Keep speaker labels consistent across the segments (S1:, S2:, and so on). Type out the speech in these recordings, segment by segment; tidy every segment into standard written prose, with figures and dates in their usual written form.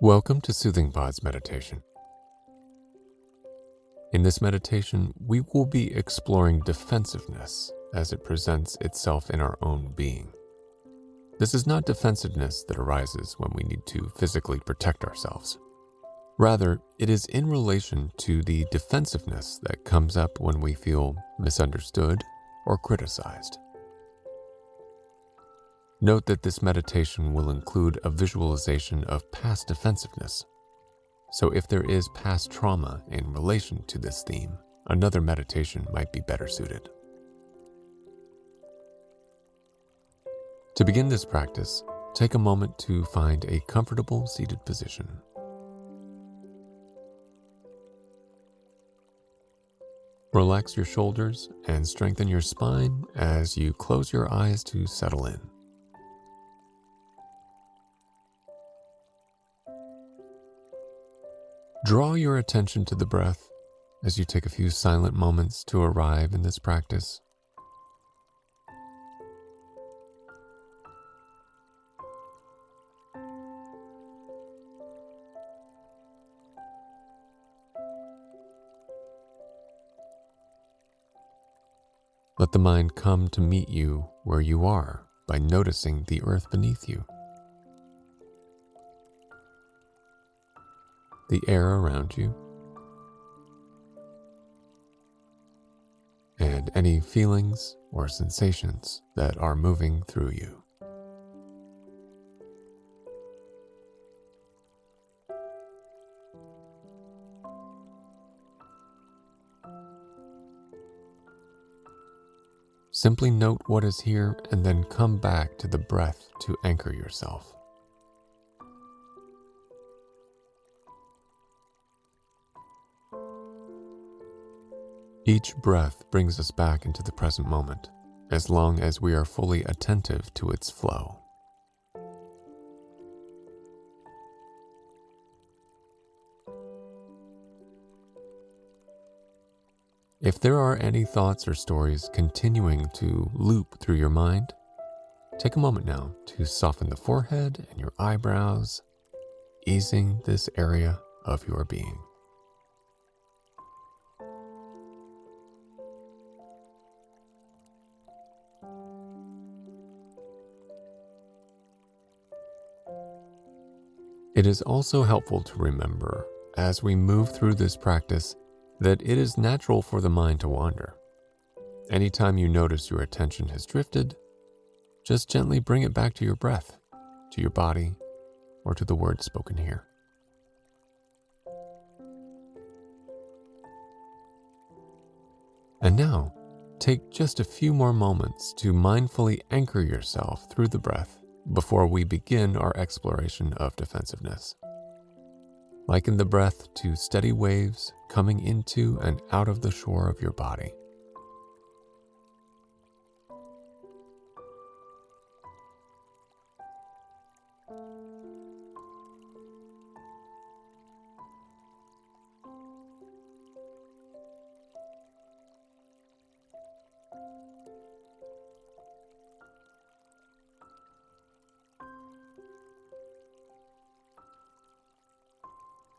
S1: Welcome to Soothing Pod's meditation. In this meditation, we will be exploring defensiveness as it presents itself in our own being. This is not defensiveness that arises when we need to physically protect ourselves. Rather, it is in relation to the defensiveness that comes up when we feel misunderstood or criticized. Note that this meditation will include a visualization of past defensiveness. So if there is past trauma in relation to this theme, another meditation might be better suited. To begin this practice, take a moment to find a comfortable seated position. Relax your shoulders and strengthen your spine as you close your eyes to settle in. Draw your attention to the breath as you take a few silent moments to arrive in this practice. Let the mind come to meet you where you are by noticing the earth beneath you, the air around you, and any feelings or sensations that are moving through you. Simply note what is here and then come back to the breath to anchor yourself. Each breath brings us back into the present moment, as long as we are fully attentive to its flow. If there are any thoughts or stories continuing to loop through your mind, take a moment now to soften the forehead and your eyebrows, easing this area of your being. It is also helpful to remember, as we move through this practice, that it is natural for the mind to wander. Anytime you notice your attention has drifted, just gently bring it back to your breath, to your body, or to the words spoken here. And now, take just a few more moments to mindfully anchor yourself through the breath before we begin our exploration of defensiveness. Liken the breath to steady waves coming into and out of the shore of your body.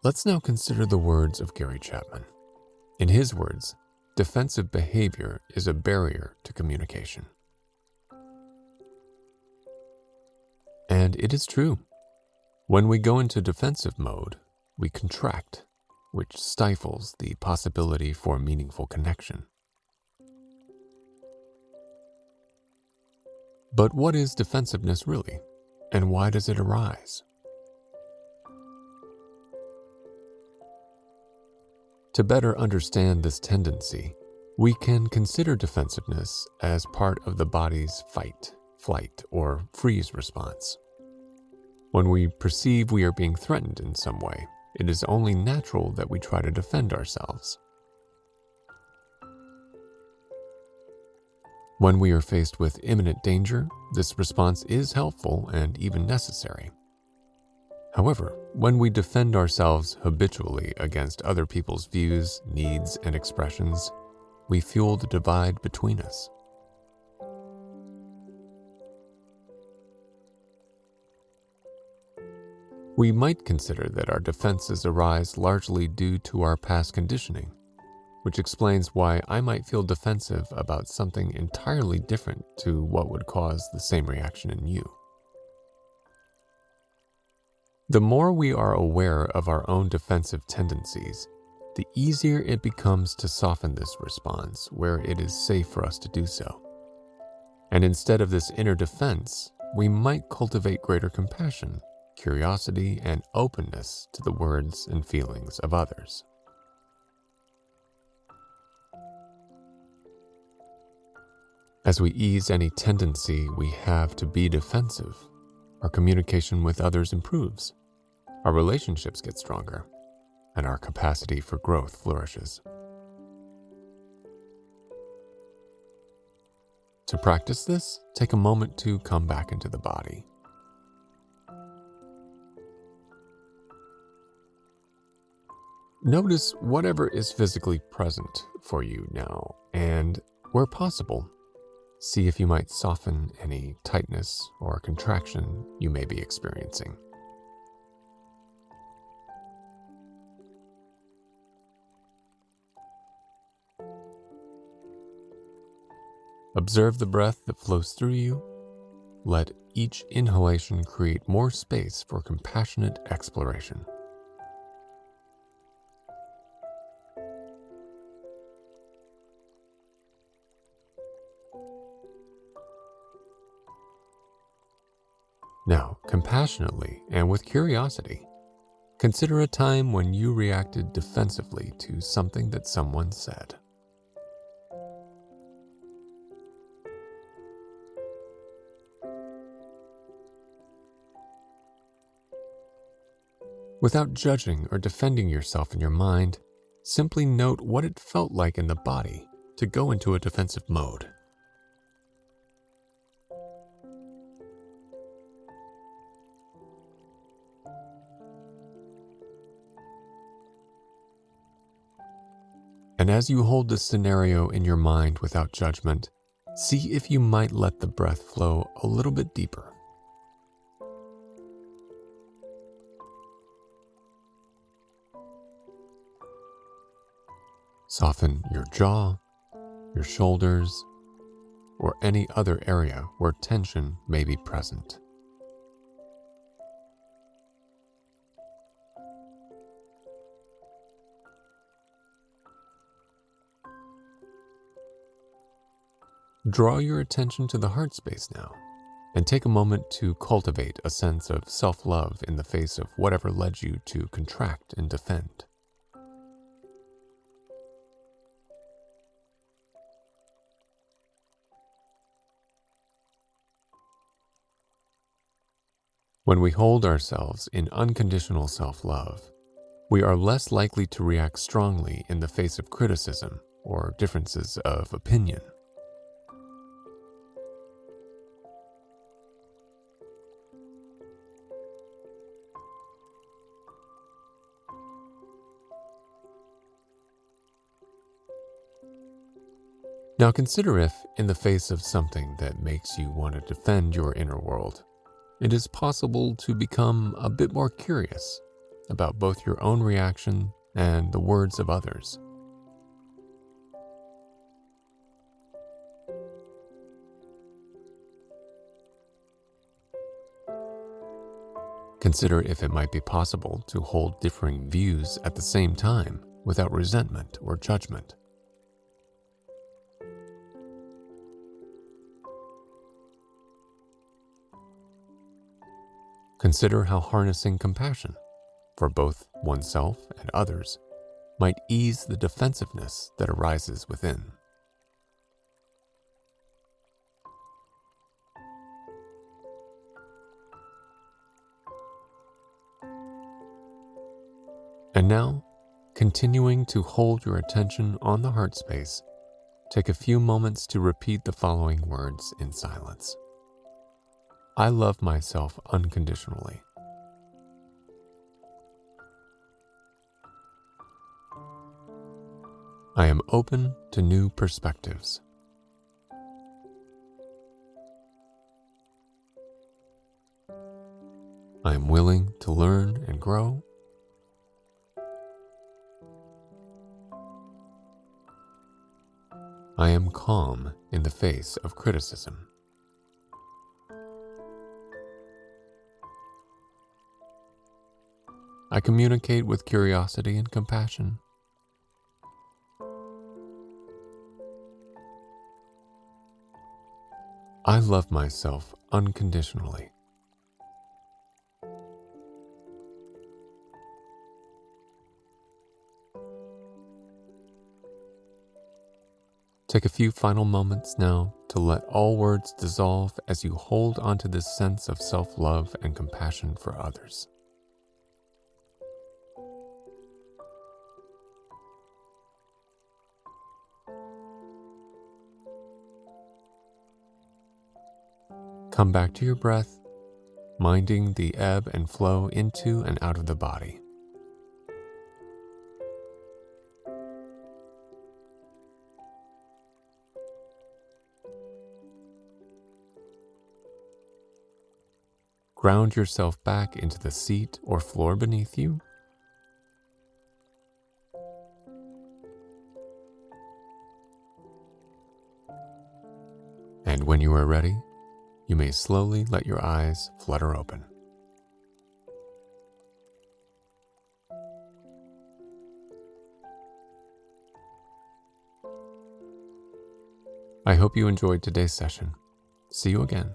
S1: Let's now consider the words of Gary Chapman. In his words, defensive behavior is a barrier to communication. And it is true. When we go into defensive mode, we contract, which stifles the possibility for meaningful connection. But what is defensiveness really, and why does it arise? To better understand this tendency, we can consider defensiveness as part of the body's fight, flight, or freeze response. When we perceive we are being threatened in some way, it is only natural that we try to defend ourselves. When we are faced with imminent danger, this response is helpful and even necessary. However, when we defend ourselves habitually against other people's views, needs, and expressions, we fuel the divide between us. We might consider that our defenses arise largely due to our past conditioning, which explains why I might feel defensive about something entirely different to what would cause the same reaction in you. The more we are aware of our own defensive tendencies, the easier it becomes to soften this response where it is safe for us to do so. And instead of this inner defense, we might cultivate greater compassion, curiosity, and openness to the words and feelings of others. As we ease any tendency we have to be defensive, our communication with others improves, our relationships get stronger, and our capacity for growth flourishes. To practice this, take a moment to come back into the body. Notice whatever is physically present for you now, and where possible, see if you might soften any tightness or contraction you may be experiencing. Observe the breath that flows through you. Let each inhalation create more space for compassionate exploration. Now, compassionately and with curiosity, consider a time when you reacted defensively to something that someone said. Without judging or defending yourself in your mind, simply note what it felt like in the body to go into a defensive mode. And as you hold this scenario in your mind without judgment, see if you might let the breath flow a little bit deeper. Soften your jaw, your shoulders, or any other area where tension may be present. Draw your attention to the heart space now, and take a moment to cultivate a sense of self-love in the face of whatever led you to contract and defend. When we hold ourselves in unconditional self-love, we are less likely to react strongly in the face of criticism or differences of opinion. Now consider if, in the face of something that makes you want to defend your inner world, it is possible to become a bit more curious about both your own reaction and the words of others. Consider if it might be possible to hold differing views at the same time without resentment or judgment. Consider how harnessing compassion for both oneself and others might ease the defensiveness that arises within. And now, continuing to hold your attention on the heart space, take a few moments to repeat the following words in silence. I love myself unconditionally. I am open to new perspectives. I am willing to learn and grow. I am calm in the face of criticism. I communicate with curiosity and compassion. I love myself unconditionally. Take a few final moments now to let all words dissolve as you hold onto this sense of self-love and compassion for others. Come back to your breath, minding the ebb and flow into and out of the body. Ground yourself back into the seat or floor beneath you. And when you are ready, you may slowly let your eyes flutter open. I hope you enjoyed today's session. See you again.